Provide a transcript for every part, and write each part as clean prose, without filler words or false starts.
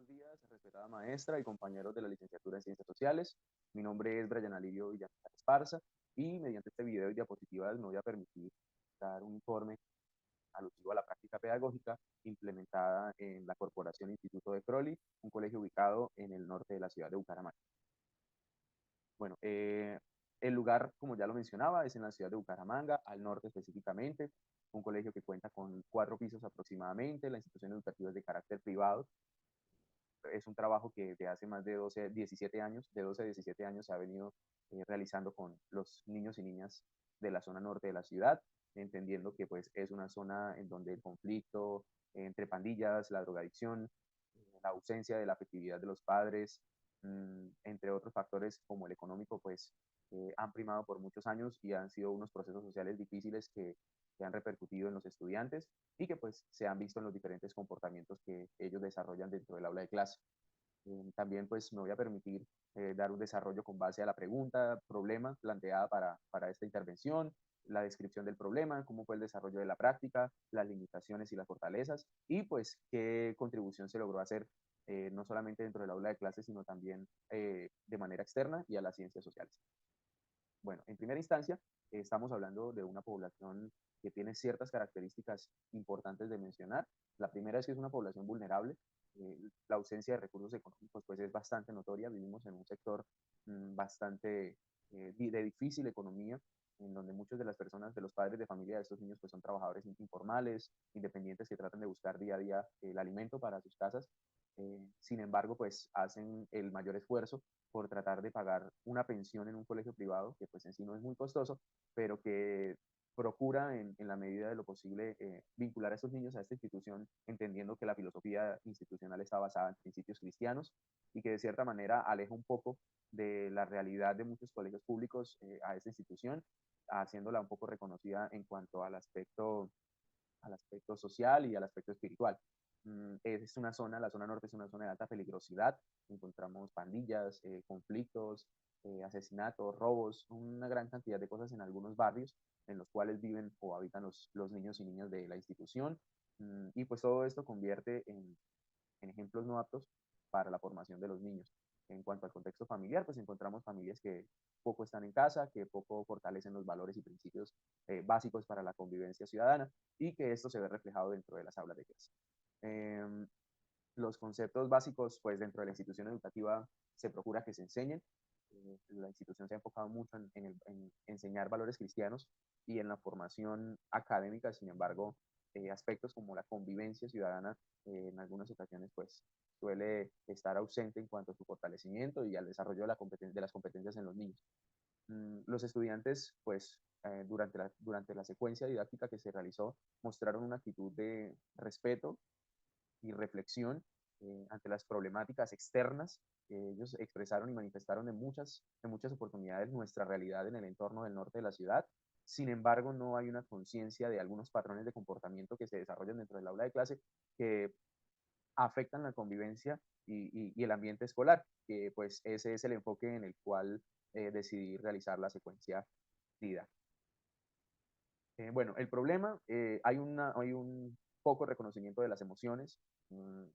días, respetada maestra y compañeros de la licenciatura en Ciencias Sociales. Mi nombre es Brian Alirio Villamizar Esparza y mediante este video y diapositivas me voy a permitir dar un informe alusivo a la práctica pedagógica implementada en la Corporación Instituto de Crowley, un colegio ubicado en el norte de la ciudad de Bucaramanga. Bueno, el lugar, como ya lo mencionaba, es en la ciudad de Bucaramanga, al norte específicamente, un colegio que cuenta con 4 pisos aproximadamente. La institución educativa es de carácter privado. Es un trabajo que de hace más de 12, 17 años, de 12 a 17 años se ha venido realizando con los niños y niñas de la zona norte de la ciudad, entendiendo que pues es una zona en donde el conflicto entre pandillas, la drogadicción, la ausencia de la afectividad de los padres, entre otros factores como el económico, pues han primado por muchos años y han sido unos procesos sociales difíciles que han repercutido en los estudiantes y que pues se han visto en los diferentes comportamientos que ellos desarrollan dentro del aula de clase. También pues me voy a permitir dar un desarrollo con base a la pregunta, problema planteada para esta intervención, la descripción del problema, cómo fue el desarrollo de la práctica, las limitaciones y las fortalezas, y pues qué contribución se logró hacer no solamente dentro del aula de clase, sino también de manera externa y a las ciencias sociales. Bueno, en primera instancia, estamos hablando de una población que tiene ciertas características importantes de mencionar. La primera es que es una población vulnerable. La ausencia de recursos económicos pues es bastante notoria. Vivimos en un sector bastante de difícil economía, en donde muchas de las personas, de los padres de familia de estos niños, pues son trabajadores informales, independientes que tratan de buscar día a día el alimento para sus casas. Sin embargo, pues hacen el mayor esfuerzo por tratar de pagar una pensión en un colegio privado, que pues en sí no es muy costoso, pero que procura en la medida de lo posible vincular a estos niños a esta institución, entendiendo que la filosofía institucional está basada en principios cristianos y que de cierta manera aleja un poco de la realidad de muchos colegios públicos a esta institución, haciéndola un poco reconocida en cuanto al aspecto social y al aspecto espiritual. Es una zona, la zona norte es una zona de alta peligrosidad, encontramos pandillas, conflictos, asesinatos, robos, una gran cantidad de cosas en algunos barrios en los cuales viven o habitan los niños y niñas de la institución. Y pues todo esto convierte en ejemplos no aptos para la formación de los niños. En cuanto al contexto familiar, pues encontramos familias que poco están en casa, que poco fortalecen los valores y principios básicos para la convivencia ciudadana y que esto se ve reflejado dentro de las aulas de clase. Eh, los conceptos básicos, pues dentro de la institución educativa se procura que se enseñen. La institución se ha enfocado mucho en enseñar valores cristianos y en la formación académica. Sin embargo, aspectos como la convivencia ciudadana en algunas ocasiones pues suele estar ausente en cuanto a su fortalecimiento y al desarrollo de las competencias en los niños. Los estudiantes pues durante la secuencia didáctica que se realizó mostraron una actitud de respeto y reflexión ante las problemáticas externas. Ellos expresaron y manifestaron en muchas oportunidades nuestra realidad en el entorno del norte de la ciudad. Sin embargo, no hay una conciencia de algunos patrones de comportamiento que se desarrollan dentro del aula de clase que afectan la convivencia y el ambiente escolar, que pues ese es el enfoque en el cual decidí realizar la secuencia didáctica. Bueno, el problema, hay un poco reconocimiento de las emociones.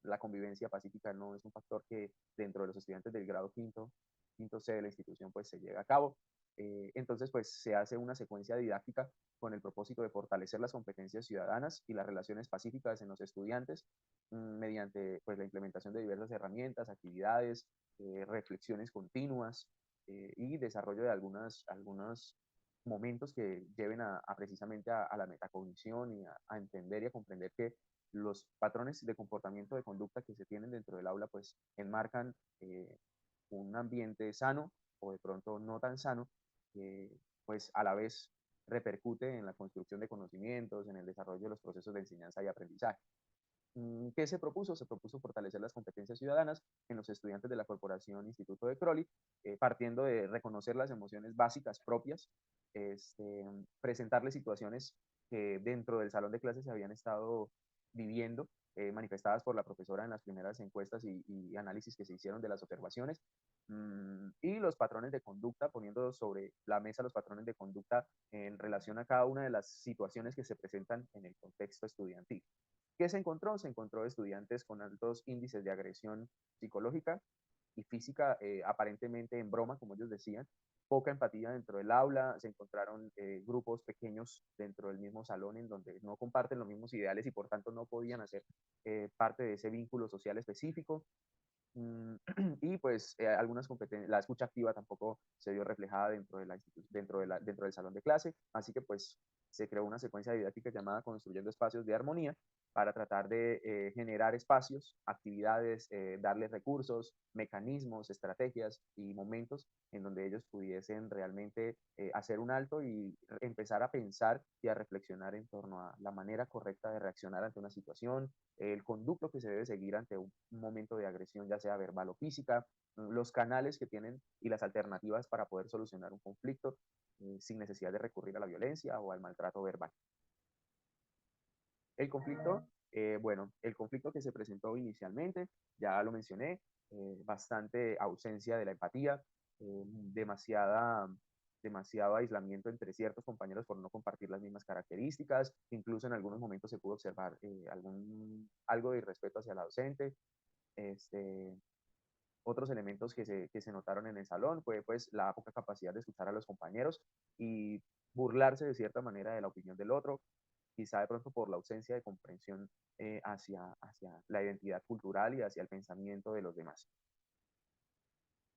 La convivencia pacífica no es un factor que dentro de los estudiantes del grado quinto C de la institución pues se llega a cabo. Entonces pues se hace una secuencia didáctica con el propósito de fortalecer las competencias ciudadanas y las relaciones pacíficas en los estudiantes mediante pues la implementación de diversas herramientas, actividades, reflexiones continuas y desarrollo de algunas momentos que lleven precisamente a la metacognición y a entender y a comprender que los patrones de comportamiento, de conducta que se tienen dentro del aula, pues enmarcan un ambiente sano o de pronto no tan sano, que pues a la vez repercute en la construcción de conocimientos, en el desarrollo de los procesos de enseñanza y aprendizaje. ¿Qué se propuso? Se propuso fortalecer las competencias ciudadanas en los estudiantes de la Corporación Instituto de Crowley, partiendo de reconocer las emociones básicas propias, presentarles situaciones que dentro del salón de clases se habían estado viviendo, manifestadas por la profesora en las primeras encuestas y análisis que se hicieron de las observaciones, y los patrones de conducta, poniendo sobre la mesa los patrones de conducta en relación a cada una de las situaciones que se presentan en el contexto estudiantil. ¿Qué se encontró? Se encontró estudiantes con altos índices de agresión psicológica y física, aparentemente en broma, como ellos decían, poca empatía dentro del aula, se encontraron grupos pequeños dentro del mismo salón en donde no comparten los mismos ideales y por tanto no podían hacer parte de ese vínculo social específico. Y pues algunas competencias, la escucha activa tampoco se vio reflejada dentro, de la dentro del salón de clase, así que pues se creó una secuencia didáctica llamada Construyendo Espacios de Armonía para tratar de generar espacios, actividades, darles recursos, mecanismos, estrategias y momentos en donde ellos pudiesen realmente hacer un alto y empezar a pensar y a reflexionar en torno a la manera correcta de reaccionar ante una situación, el conducto que se debe seguir ante un momento de agresión, ya sea verbal o física, los canales que tienen y las alternativas para poder solucionar un conflicto sin necesidad de recurrir a la violencia o al maltrato verbal. El conflicto, bueno, el conflicto que se presentó inicialmente, ya lo mencioné, bastante ausencia de la empatía, demasiado aislamiento entre ciertos compañeros por no compartir las mismas características, incluso en algunos momentos se pudo observar algo de irrespeto hacia la docente. Este, Otros elementos que se notaron en el salón fue pues la poca capacidad de escuchar a los compañeros y burlarse de cierta manera de la opinión del otro, quizá de pronto por la ausencia de comprensión hacia la identidad cultural y hacia el pensamiento de los demás.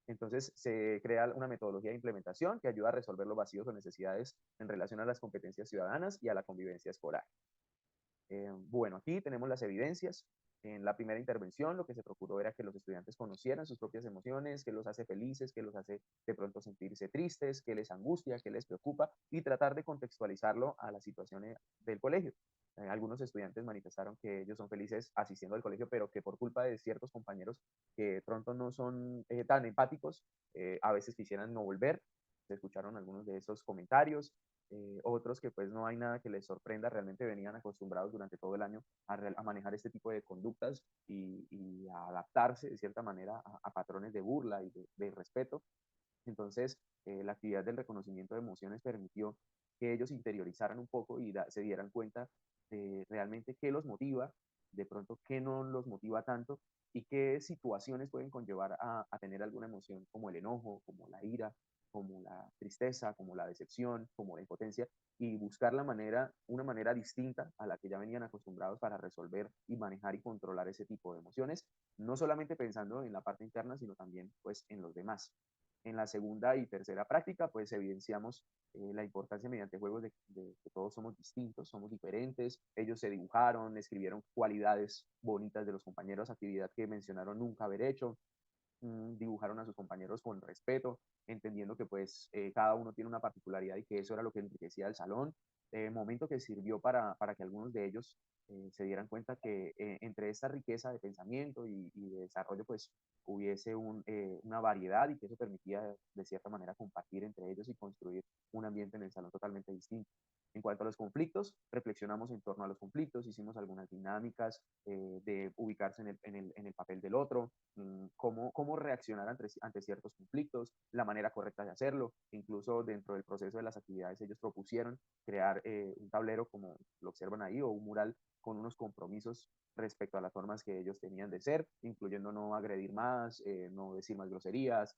Entonces se crea una metodología de implementación que ayuda a resolver los vacíos o necesidades en relación a las competencias ciudadanas y a la convivencia escolar. Bueno, aquí tenemos las evidencias. En la primera intervención, lo que se procuró era que los estudiantes conocieran sus propias emociones, qué los hace felices, qué los hace de pronto sentirse tristes, qué les angustia, qué les preocupa, y tratar de contextualizarlo a las situaciones del colegio. Algunos estudiantes manifestaron que ellos son felices asistiendo al colegio, pero que por culpa de ciertos compañeros que de pronto no son tan empáticos, a veces quisieran no volver. Se escucharon algunos de esos comentarios. Otros que pues no hay nada que les sorprenda, realmente venían acostumbrados durante todo el año a manejar este tipo de conductas y a adaptarse de cierta manera a patrones de burla y de respeto. Entonces, la actividad del reconocimiento de emociones permitió que ellos interiorizaran un poco y se dieran cuenta de realmente qué los motiva, de pronto qué no los motiva tanto y qué situaciones pueden conllevar a tener alguna emoción como el enojo, como la ira, como la tristeza, como la decepción, como la impotencia, y buscar una manera distinta a la que ya venían acostumbrados para resolver y manejar y controlar ese tipo de emociones, no solamente pensando en la parte interna, sino también pues en los demás. En la segunda y tercera práctica, pues evidenciamos la importancia mediante juegos de que todos somos distintos, somos diferentes. Ellos se dibujaron, escribieron cualidades bonitas de los compañeros, actividad que mencionaron nunca haber hecho, dibujaron a sus compañeros con respeto, entendiendo que pues cada uno tiene una particularidad y que eso era lo que enriquecía el salón, momento que sirvió para que algunos de ellos se dieran cuenta que entre esta riqueza de pensamiento y de desarrollo pues hubiese una variedad y que eso permitía de cierta manera compartir entre ellos y construir un ambiente en el salón totalmente distinto. En cuanto a los conflictos, reflexionamos en torno a los conflictos, hicimos algunas dinámicas de ubicarse en el papel del otro, cómo reaccionar ante ciertos conflictos, la manera correcta de hacerlo. Incluso dentro del proceso de las actividades ellos propusieron crear un tablero, como lo observan ahí, o un mural con unos compromisos respecto a las formas que ellos tenían de ser, incluyendo no agredir más, no decir más groserías,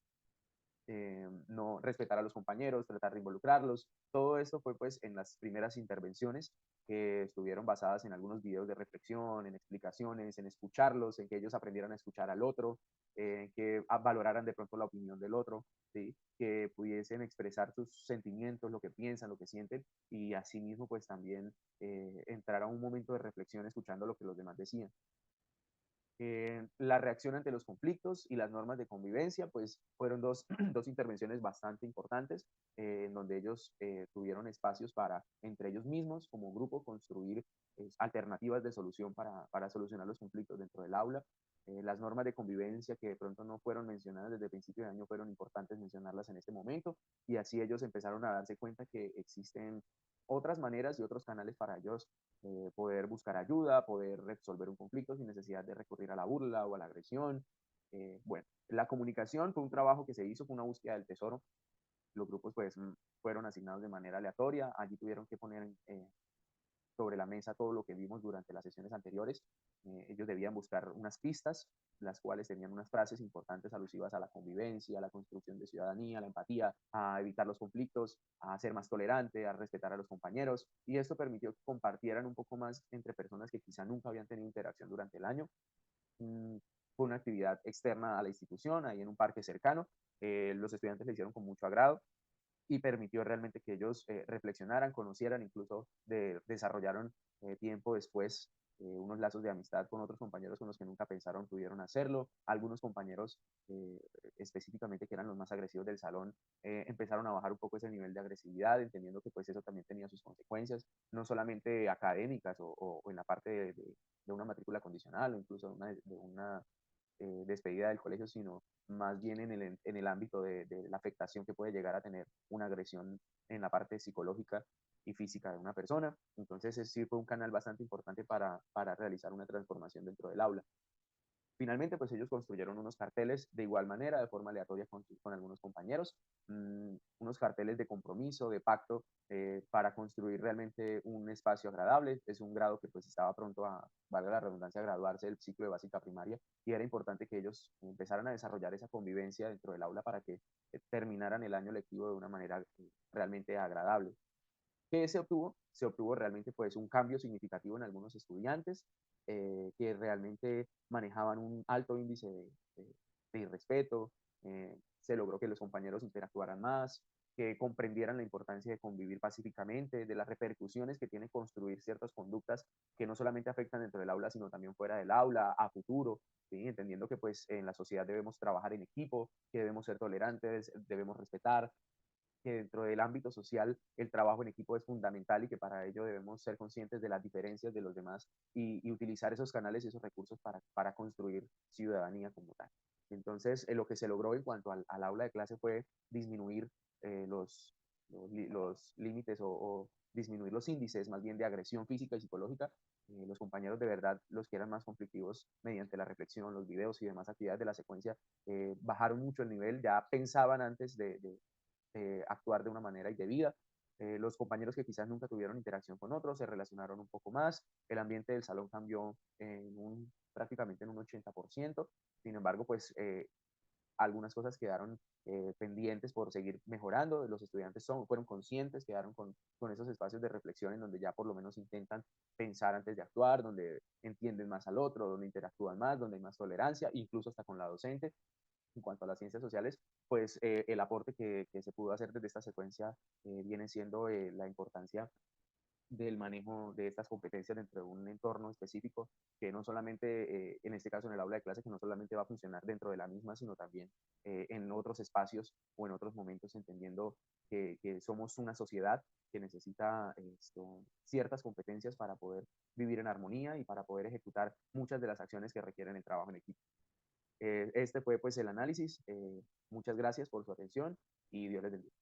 no respetar a los compañeros, tratar de involucrarlos. Todo esto fue pues en las primeras intervenciones que estuvieron basadas en algunos videos de reflexión, en explicaciones, en escucharlos, en que ellos aprendieran a escuchar al otro, que valoraran de pronto la opinión del otro, ¿sí? Que pudiesen expresar sus sentimientos, lo que piensan, lo que sienten y asimismo pues también entrar a un momento de reflexión escuchando lo que los demás decían. La reacción ante los conflictos y las normas de convivencia, pues fueron dos intervenciones bastante importantes, en donde ellos tuvieron espacios para, entre ellos mismos, como grupo, construir alternativas de solución para solucionar los conflictos dentro del aula. Las normas de convivencia que de pronto no fueron mencionadas desde el principio de año fueron importantes mencionarlas en este momento y así ellos empezaron a darse cuenta que existen otras maneras y otros canales para ellos poder buscar ayuda, poder resolver un conflicto sin necesidad de recurrir a la burla o a la agresión. Bueno, la comunicación fue un trabajo que se hizo, fue una búsqueda del tesoro. Los grupos pues fueron asignados de manera aleatoria, allí tuvieron que poner sobre la mesa todo lo que vimos durante las sesiones anteriores. Ellos debían buscar unas pistas, las cuales tenían unas frases importantes alusivas a la convivencia, a la construcción de ciudadanía, a la empatía, a evitar los conflictos, a ser más tolerante, a respetar a los compañeros. Y esto permitió que compartieran un poco más entre personas que quizá nunca habían tenido interacción durante el año. Mm, Fue una actividad externa a la institución, ahí en un parque cercano. Los estudiantes le hicieron con mucho agrado y permitió realmente que ellos reflexionaran, conocieran, incluso desarrollaron tiempo después unos lazos de amistad con otros compañeros con los que nunca pensaron pudieron hacerlo. Algunos compañeros eh, específicamente que eran los más agresivos del salón empezaron a bajar un poco ese nivel de agresividad, entendiendo que pues eso también tenía sus consecuencias, no solamente académicas o en la parte de una matrícula condicional o incluso de una despedida del colegio, sino más bien en el ámbito de la afectación que puede llegar a tener una agresión en la parte psicológica y física de una persona. Entonces, sí fue un canal bastante importante para realizar una transformación dentro del aula. Finalmente, pues ellos construyeron unos carteles de igual manera, de forma aleatoria con algunos compañeros, unos carteles de compromiso, de pacto, para construir realmente un espacio agradable. Es un grado que pues estaba pronto a, valga la redundancia, a graduarse del ciclo de básica primaria y era importante que ellos empezaran a desarrollar esa convivencia dentro del aula para que terminaran el año lectivo de una manera realmente agradable. ¿Qué se obtuvo? Se obtuvo realmente pues un cambio significativo en algunos estudiantes que realmente manejaban un alto índice de irrespeto, se logró que los compañeros interactuaran más, que comprendieran la importancia de convivir pacíficamente, de las repercusiones que tiene construir ciertas conductas que no solamente afectan dentro del aula, sino también fuera del aula, a futuro, ¿sí? Entendiendo que pues en la sociedad debemos trabajar en equipo, que debemos ser tolerantes, debemos respetar, que dentro del ámbito social el trabajo en equipo es fundamental y que para ello debemos ser conscientes de las diferencias de los demás y utilizar esos canales y esos recursos para construir ciudadanía como tal. Entonces, lo que se logró en cuanto al aula de clase fue disminuir los límites o disminuir los índices más bien de agresión física y psicológica. Los compañeros de verdad, los que eran más conflictivos mediante la reflexión, los videos y demás actividades de la secuencia, bajaron mucho el nivel, ya pensaban antes de actuar de una manera indebida. Los compañeros que quizás nunca tuvieron interacción con otros se relacionaron un poco más, el ambiente del salón cambió prácticamente en un 80%, sin embargo, pues algunas cosas quedaron pendientes por seguir mejorando, los estudiantes fueron conscientes, quedaron con esos espacios de reflexión en donde ya por lo menos intentan pensar antes de actuar, donde entienden más al otro, donde interactúan más, donde hay más tolerancia, incluso hasta con la docente. En cuanto a las ciencias sociales, pues el aporte que se pudo hacer desde esta secuencia viene siendo la importancia del manejo de estas competencias dentro de un entorno específico que no solamente, en este caso en el aula de clase, que no solamente va a funcionar dentro de la misma, sino también en otros espacios o en otros momentos, entendiendo que somos una sociedad que necesita ciertas competencias para poder vivir en armonía y para poder ejecutar muchas de las acciones que requieren el trabajo en equipo. Este fue pues el análisis. Muchas gracias por su atención y Dios les bendiga.